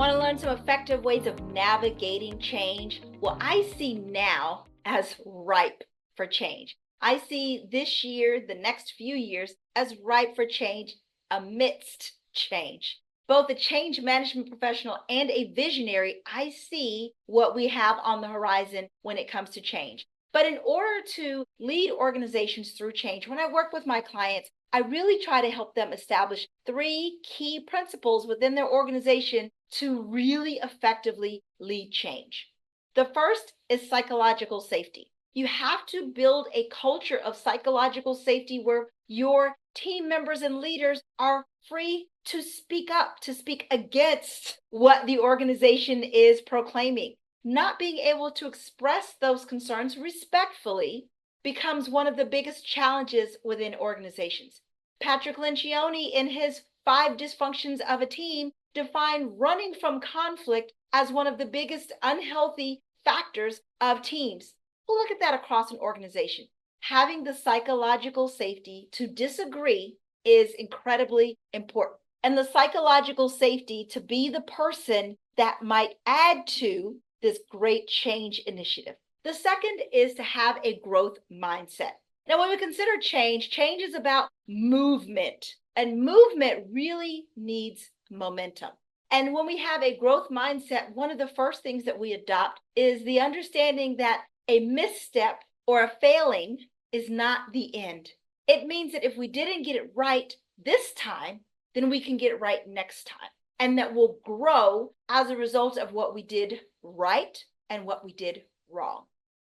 Want to learn some effective ways of navigating change? Well, I see now as ripe for change. I see this year, the next few years, as ripe for change amidst change. Both a change management professional and a visionary, I see what we have on the horizon when it comes to change. But in order to lead organizations through change, when I work with my clients, I really try to help them establish three key principles within their organization to really effectively lead change. The first is psychological safety. You have to build a culture of psychological safety where your team members and leaders are free to speak up, to speak against what the organization is proclaiming. Not being able to express those concerns respectfully becomes one of the biggest challenges within organizations. Patrick Lencioni, in his Five Dysfunctions of a Team, defined running from conflict as one of the biggest unhealthy factors of teams. We'll look at that across an organization. Having the psychological safety to disagree is incredibly important. And the psychological safety to be the person that might add to this great change initiative. The second is to have a growth mindset. Now, when we consider change, change is about movement, and movement really needs momentum. And when we have a growth mindset, one of the first things that we adopt is the understanding that a misstep or a failing is not the end. It means that if we didn't get it right this time, then we can get it right next time. And that we'll grow as a result of what we did right and what we did wrong.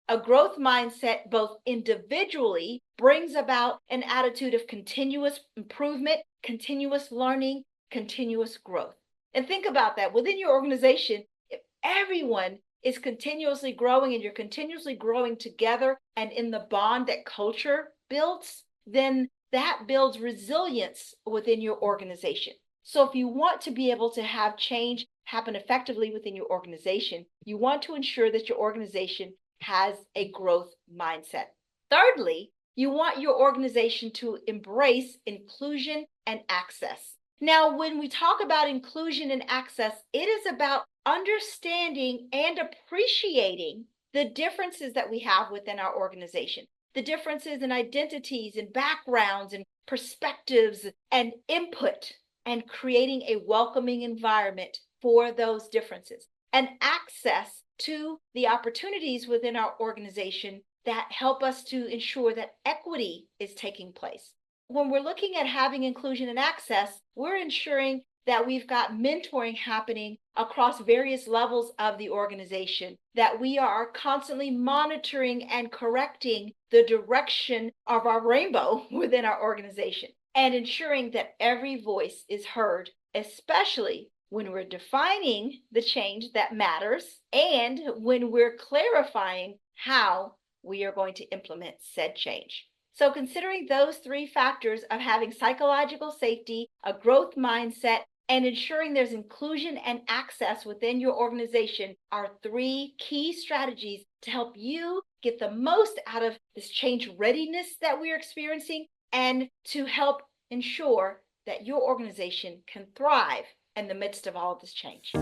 A growth mindset, both individually, brings about an attitude of continuous improvement, continuous learning, continuous growth. And think about that within your organization, if everyone is continuously growing and you're continuously growing together and in the bond that culture builds, then that builds resilience within your organization. So if you want to be able to have change happen effectively within your organization, you want to ensure that your organization has a growth mindset. Thirdly, you want your organization to embrace inclusion and access. Now, when we talk about inclusion and access, it is about understanding and appreciating the differences that we have within our organization, the differences in identities and backgrounds and perspectives and input, and creating a welcoming environment for those differences, and access to the opportunities within our organization that help us to ensure that equity is taking place. When we're looking at having inclusion and access, we're ensuring that we've got mentoring happening across various levels of the organization, that we are constantly monitoring and correcting the direction of our rainbow within our organization, and ensuring that every voice is heard, especially when we're defining the change that matters and when we're clarifying how we are going to implement said change. So considering those three factors of having psychological safety, a growth mindset, and ensuring there's inclusion and access within your organization are three key strategies to help you get the most out of this change readiness that we're experiencing and to help ensure that your organization can thrive in the midst of all of this change.